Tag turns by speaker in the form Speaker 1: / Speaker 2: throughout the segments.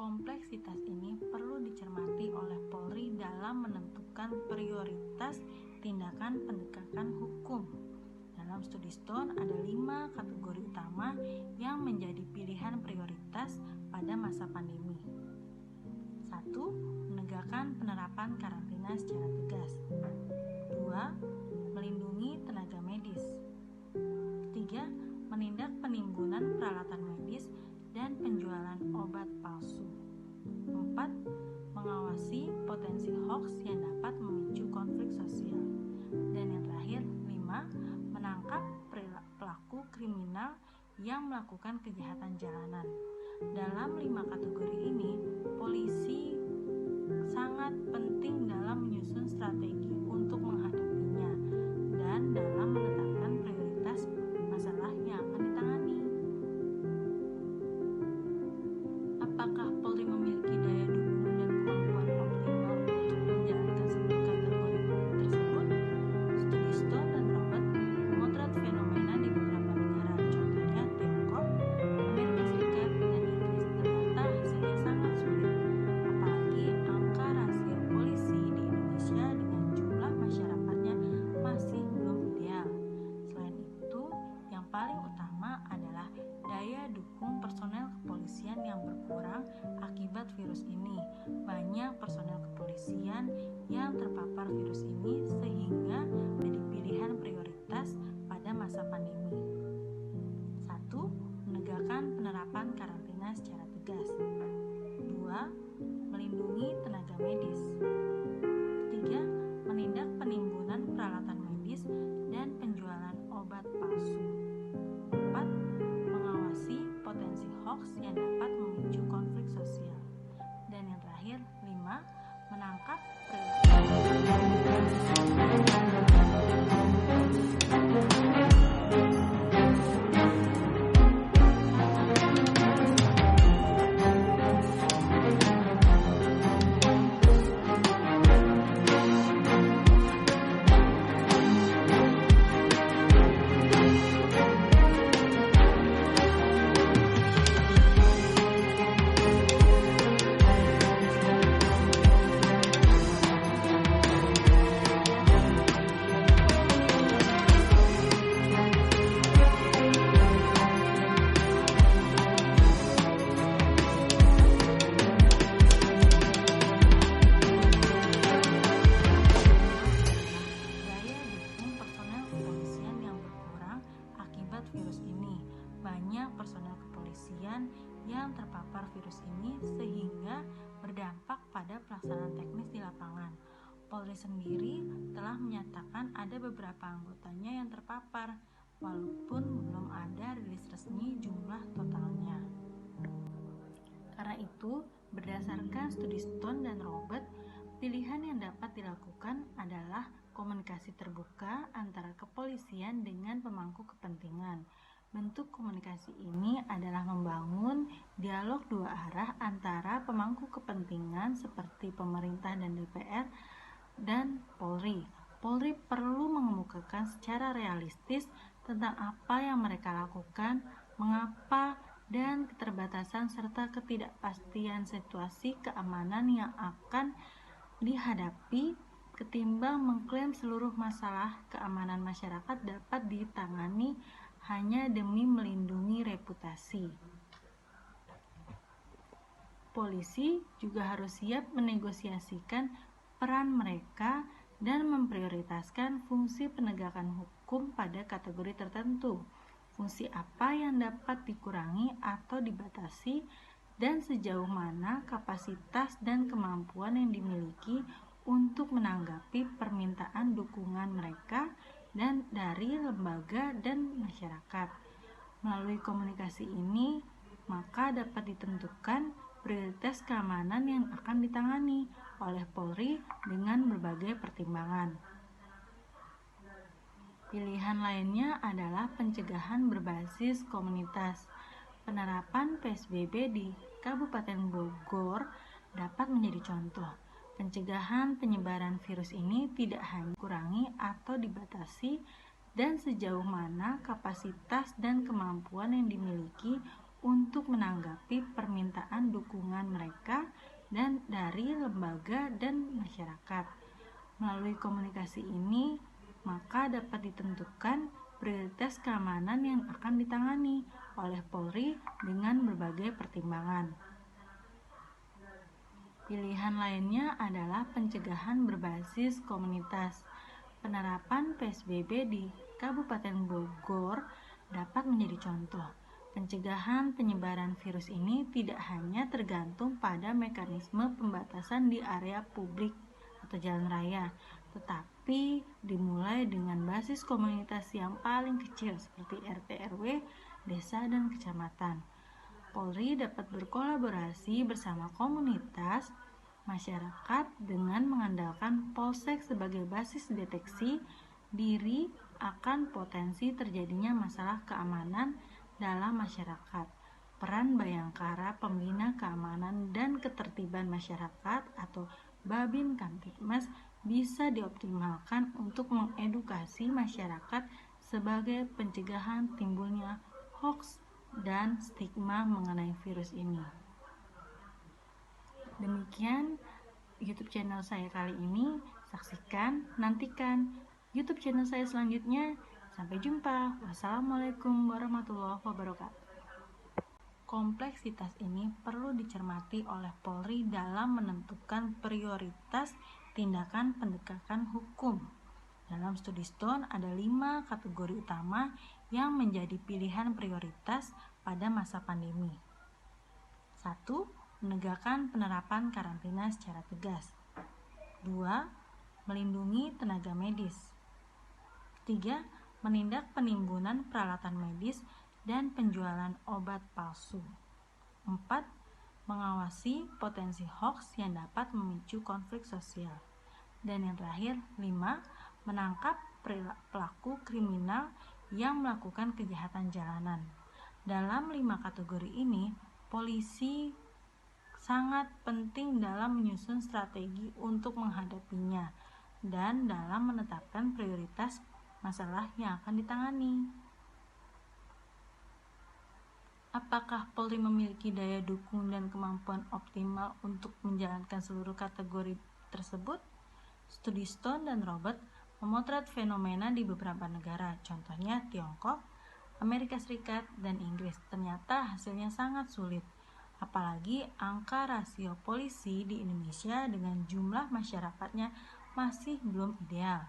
Speaker 1: Kompleksitas ini perlu dicermati oleh Polri dalam menentukan prioritas tindakan penegakan hukum. Dalam studi Stone ada 5 kategori utama yang menjadi pilihan prioritas pada masa pandemi. 1. Menegakkan penerapan karantina secara tegas. 2. Melindungi tenaga medis. 3. Menindak penimbunan peralatan medis dan penjualan obat palsu. 4. Mengawasi potensi hoaks yang dapat memicu konflik sosial. Dan yang terakhir, 5. Menangkap pelaku kriminal yang melakukan kejahatan jalanan. Dalam 5 kategori ini, polisi sangat penting dalam menyusun strategi untuk menghadapinya dan dalam menetapkan prioritas masalah yang akan ditangani. Apakah Polri memiliki daya dukung dan kemampuan optimal untuk menjalankan semua kategori tersebut? Studi Stone dan Robert memotret fenomena di beberapa negara, contohnya Tiongkok, Amerika Serikat, dan Inggris. Ternyata hasilnya sangat sulit, apalagi angka rasio polisi di Indonesia dengan jumlah masyarakatnya masih belum ideal. Selain itu, yang paling utama adalah daya dukung personel kepolisian yang berkurang akibat virus ini. Banyak personel kepolisian yang terpapar virus ini sehingga menjadi pilihan prioritas pada masa pandemi. 1. Menegakkan penerapan karantina secara tegas. 2. Melindungi tenaga medis. 3. Menindak penimbunan peralatan medis dan penjualan obat palsu. 4. Mengawasi potensi hoaks yang dapat memicu konflik sosial. Dan yang terakhir, 5. Menangkap virus ini. Banyak personel kepolisian yang terpapar virus ini sehingga berdampak pada pelaksanaan teknis di lapangan. Polri sendiri telah menyatakan ada beberapa anggotanya yang terpapar, walaupun belum ada rilis resmi jumlah totalnya. Karena itu, berdasarkan studi Stone dan Robert, pilihan yang dapat dilakukan adalah komunikasi terbuka antara kepolisian dengan pemangku kepentingan. Bentuk komunikasi ini adalah membangun dialog dua arah antara pemangku kepentingan seperti pemerintah dan DPR dan Polri. Polri perlu mengemukakan secara realistis tentang apa yang mereka lakukan, mengapa, dan keterbatasan serta ketidakpastian situasi keamanan yang akan dihadapi ketimbang mengklaim seluruh masalah keamanan masyarakat dapat ditangani hanya demi melindungi reputasi. Polisi juga harus siap menegosiasikan peran mereka dan memprioritaskan fungsi penegakan hukum pada kategori tertentu. Fungsi apa yang dapat dikurangi atau dibatasi dan sejauh mana kapasitas dan kemampuan yang dimiliki untuk menanggapi permintaan dukungan mereka dan dari lembaga dan masyarakat. Melalui komunikasi ini, maka dapat ditentukan prioritas keamanan yang akan ditangani oleh Polri dengan berbagai pertimbangan. Pilihan lainnya adalah pencegahan berbasis komunitas. Penerapan PSBB di Kabupaten Bogor dapat menjadi contoh. Pencegahan penyebaran virus ini tidak hanya dikurangi atau dibatasi dan sejauh mana kapasitas dan kemampuan yang dimiliki untuk menanggapi permintaan dukungan mereka dan dari lembaga dan masyarakat. Melalui komunikasi ini, maka dapat ditentukan prioritas keamanan yang akan ditangani oleh Polri dengan berbagai pertimbangan. Pilihan lainnya adalah pencegahan berbasis komunitas. Penerapan PSBB di Kabupaten Bogor dapat menjadi contoh. Pencegahan penyebaran virus ini tidak hanya tergantung pada mekanisme pembatasan di area publik atau jalan raya, tetapi dimulai dengan basis komunitas yang paling kecil seperti RT RW, desa, dan kecamatan. Polri dapat berkolaborasi bersama komunitas masyarakat dengan mengandalkan Polsek sebagai basis deteksi diri akan potensi terjadinya masalah keamanan dalam masyarakat. Peran Bayangkara Pembina Keamanan dan Ketertiban Masyarakat atau Babin Kamtibmas bisa dioptimalkan untuk mengedukasi masyarakat sebagai pencegahan timbulnya hoaks dan stigma mengenai virus ini. Demikian YouTube channel saya kali ini. Saksikan, nantikan YouTube channel saya selanjutnya. Sampai jumpa. Wassalamualaikum warahmatullahi wabarakatuh. Kompleksitas ini perlu dicermati oleh Polri dalam menentukan prioritas tindakan penegakan hukum. Dalam studi Stone ada 5 kategori utama yang menjadi pilihan prioritas pada masa pandemi. 1. Menegakkan penerapan karantina secara tegas. 2. Melindungi tenaga medis. 3. Menindak penimbunan peralatan medis dan penjualan obat palsu. 4. Mengawasi potensi hoaks yang dapat memicu konflik sosial. Dan yang terakhir, 5. Menangkap pelaku kriminal yang melakukan kejahatan jalanan. Dalam 5 kategori ini, polisi sangat penting dalam menyusun strategi untuk menghadapinya dan dalam menetapkan prioritas masalah yang akan ditangani. Apakah Polri memiliki daya dukung dan kemampuan optimal untuk menjalankan seluruh kategori tersebut? Studi Stone dan Robert memotret fenomena di beberapa negara, contohnya Tiongkok, Amerika Serikat, dan Inggris. Ternyata hasilnya sangat sulit. Apalagi angka rasio polisi di Indonesia dengan jumlah masyarakatnya masih belum ideal.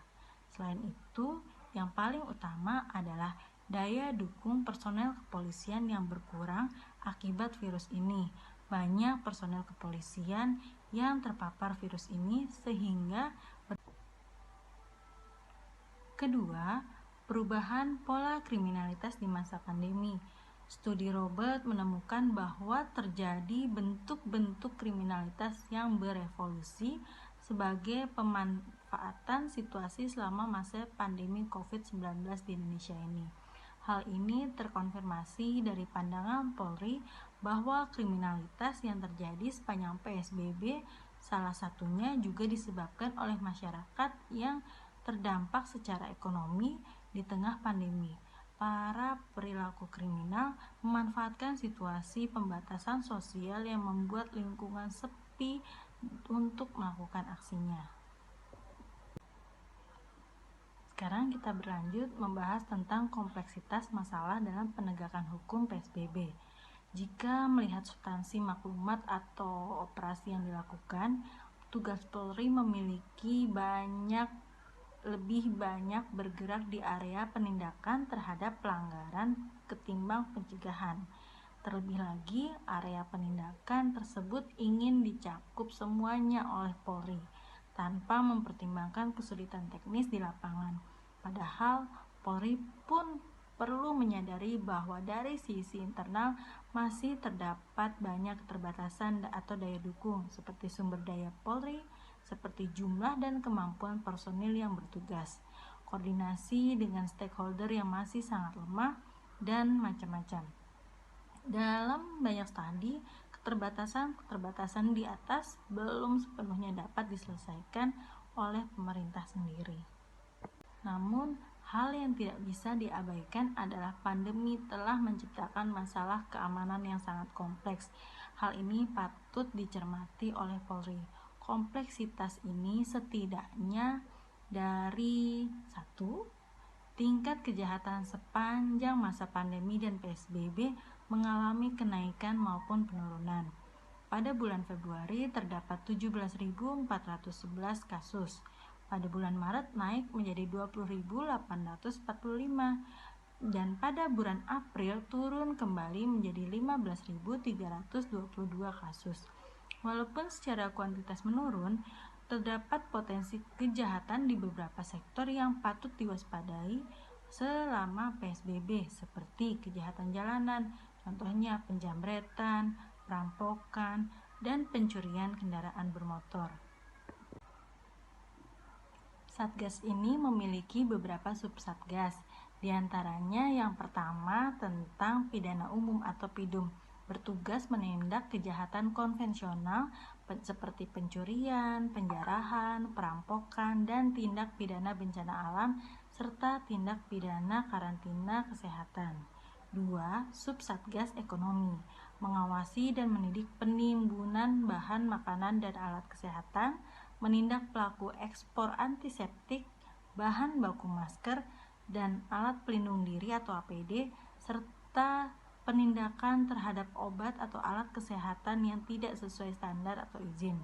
Speaker 1: Selain itu, yang paling utama adalah daya dukung personel kepolisian yang berkurang akibat virus ini. Banyak personel kepolisian yang terpapar virus ini sehingga kedua, perubahan pola kriminalitas di masa pandemi. Studi Robert menemukan bahwa terjadi bentuk-bentuk kriminalitas yang berevolusi sebagai pemanfaatan situasi selama masa pandemi COVID-19 di Indonesia ini. Hal ini terkonfirmasi dari pandangan Polri bahwa kriminalitas yang terjadi sepanjang PSBB salah satunya juga disebabkan oleh masyarakat yang terdampak secara ekonomi di tengah pandemi. Para perilaku kriminal memanfaatkan situasi pembatasan sosial yang membuat lingkungan sepi untuk melakukan aksinya. Sekarang kita berlanjut membahas tentang kompleksitas masalah dalam penegakan hukum PSBB. Jika melihat substansi maklumat atau operasi yang dilakukan, tugas Polri memiliki lebih banyak bergerak di area penindakan terhadap pelanggaran ketimbang pencegahan. Terlebih lagi, area penindakan tersebut ingin dicakup semuanya oleh Polri tanpa mempertimbangkan kesulitan teknis di lapangan. Padahal Polri pun perlu menyadari bahwa dari sisi internal masih terdapat banyak keterbatasan atau daya dukung seperti sumber daya Polri, seperti jumlah dan kemampuan personil yang bertugas, koordinasi dengan stakeholder yang masih sangat lemah, dan macam-macam. Dalam banyak studi, keterbatasan di atas belum sepenuhnya dapat diselesaikan oleh pemerintah sendiri. Namun, Hal yang tidak bisa diabaikan adalah pandemi telah menciptakan masalah keamanan yang sangat kompleks. Hal ini patut dicermati oleh Polri. Kompleksitas ini setidaknya dari 1. Tingkat kejahatan sepanjang masa pandemi dan PSBB mengalami kenaikan maupun penurunan. Pada bulan Februari terdapat 17.411 kasus. Pada bulan Maret naik menjadi 20.845 dan pada bulan April turun kembali menjadi 15.322 kasus. Walaupun secara kuantitas menurun, terdapat potensi kejahatan di beberapa sektor yang patut diwaspadai selama PSBB seperti kejahatan jalanan, contohnya penjamretan, perampokan, dan pencurian kendaraan bermotor. Satgas ini memiliki beberapa subsatgas, diantaranya yang pertama tentang pidana umum atau PIDUM, bertugas menindak kejahatan konvensional seperti pencurian, penjarahan, perampokan, dan tindak pidana bencana alam, serta tindak pidana karantina kesehatan. 2. Subsatgas ekonomi, mengawasi dan mendidik penimbunan bahan makanan dan alat kesehatan, menindak pelaku ekspor antiseptik, bahan baku masker, dan alat pelindung diri atau APD, serta penindakan terhadap obat atau alat kesehatan yang tidak sesuai standar atau izin.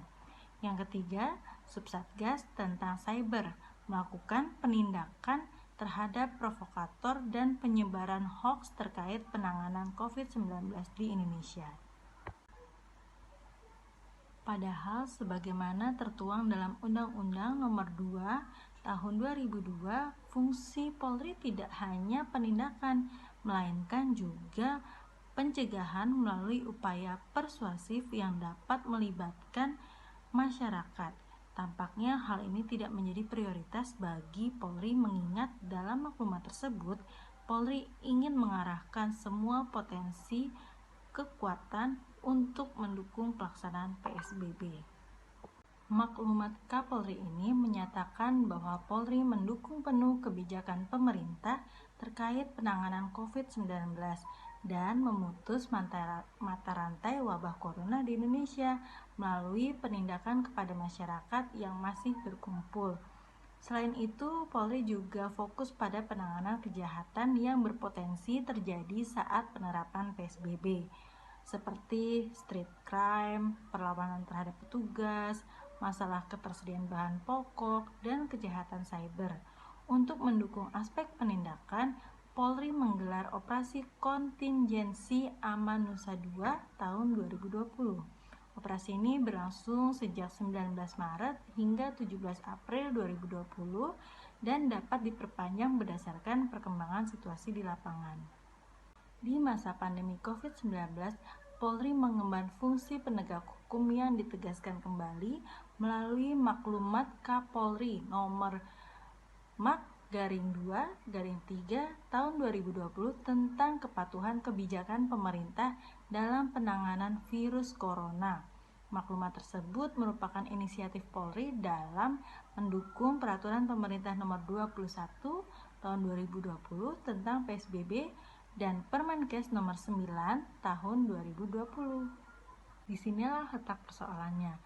Speaker 1: Yang ketiga, Subsatgas tentang cyber, melakukan penindakan terhadap provokator dan penyebaran hoaks terkait penanganan COVID-19 di Indonesia. Padahal sebagaimana tertuang dalam Undang-Undang Nomor 2 Tahun 2002, fungsi Polri tidak hanya penindakan, melainkan juga pencegahan melalui upaya persuasif yang dapat melibatkan masyarakat. Tampaknya hal ini tidak menjadi prioritas bagi Polri mengingat dalam maklumat tersebut, Polri ingin mengarahkan semua potensi kekuatan untuk mendukung pelaksanaan PSBB. Maklumat Kapolri ini menyatakan bahwa Polri mendukung penuh kebijakan pemerintah terkait penanganan COVID-19 dan memutus mata rantai wabah corona di Indonesia melalui penindakan kepada masyarakat yang masih berkumpul. Selain itu, Polri juga fokus pada penanganan kejahatan yang berpotensi terjadi saat penerapan PSBB, seperti street crime, perlawanan terhadap petugas, masalah ketersediaan bahan pokok, dan kejahatan cyber. Untuk mendukung aspek penindakan, Polri menggelar operasi kontingensi Aman Nusa 2 tahun 2020. Operasi ini berlangsung sejak 19 Maret hingga 17 April 2020 dan dapat diperpanjang berdasarkan perkembangan situasi di lapangan. Di masa pandemi COVID-19, Polri mengemban fungsi penegak hukum yang ditegaskan kembali melalui Maklumat Kapolri Nomor Mak-2-3 Tahun 2020 tentang kepatuhan kebijakan pemerintah dalam penanganan virus corona. Maklumat tersebut merupakan inisiatif Polri dalam mendukung Peraturan Pemerintah Nomor 21 Tahun 2020 tentang PSBB dan Permenkes Nomor 9 Tahun 2020. Disinilah letak persoalannya.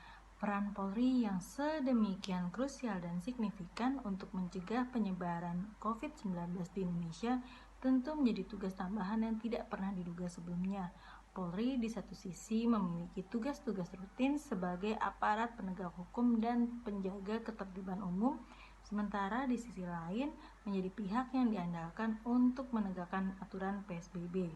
Speaker 1: Peran Polri yang sedemikian krusial dan signifikan untuk mencegah penyebaran COVID-19 di Indonesia tentu menjadi tugas tambahan yang tidak pernah diduga sebelumnya. Polri di satu sisi memiliki tugas-tugas rutin sebagai aparat penegak hukum dan penjaga ketertiban umum, sementara di sisi lain menjadi pihak yang diandalkan untuk menegakkan aturan PSBB.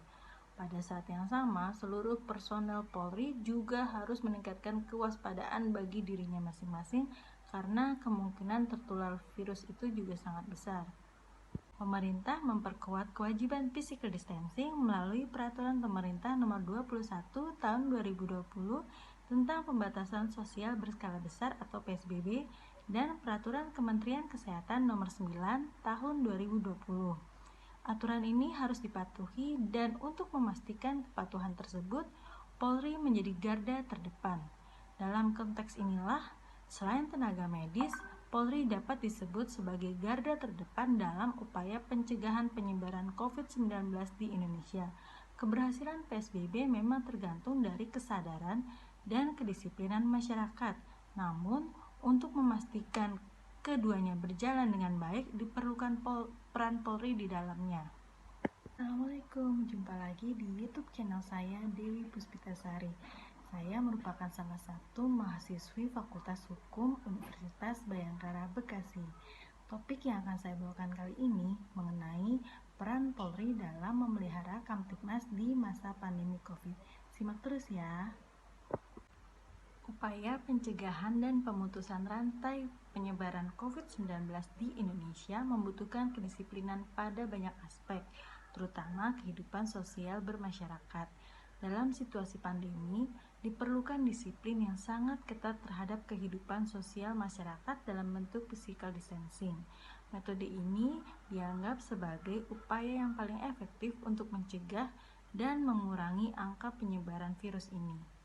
Speaker 1: Pada saat yang sama, seluruh personel Polri juga harus meningkatkan kewaspadaan bagi dirinya masing-masing karena kemungkinan tertular virus itu juga sangat besar. Pemerintah memperkuat kewajiban physical distancing melalui Peraturan Pemerintah Nomor 21 Tahun 2020 tentang pembatasan sosial berskala besar atau PSBB dan Peraturan Kementerian Kesehatan Nomor 9 Tahun 2020. Aturan ini harus dipatuhi dan untuk memastikan kepatuhan tersebut, Polri menjadi garda terdepan. Dalam konteks inilah, selain tenaga medis, Polri dapat disebut sebagai garda terdepan dalam upaya pencegahan penyebaran COVID-19 di Indonesia. Keberhasilan PSBB memang tergantung dari kesadaran dan kedisiplinan masyarakat. Namun, untuk memastikan keduanya berjalan dengan baik, diperlukan peran Polri di dalamnya. Assalamualaikum, jumpa lagi di YouTube channel saya, Dewi Puspitasari. Saya merupakan salah satu mahasiswi Fakultas Hukum Universitas Bayangkara Bekasi. Topik yang akan saya bawakan kali ini mengenai peran Polri dalam memelihara Kamtibmas di masa pandemi COVID. Simak terus ya. Upaya pencegahan dan pemutusan rantai penyebaran COVID-19 di Indonesia membutuhkan kedisiplinan pada banyak aspek, terutama kehidupan sosial bermasyarakat. Dalam situasi pandemi, diperlukan disiplin yang sangat ketat terhadap kehidupan sosial masyarakat dalam bentuk physical distancing. Metode ini dianggap sebagai upaya yang paling efektif untuk mencegah dan mengurangi angka penyebaran virus ini.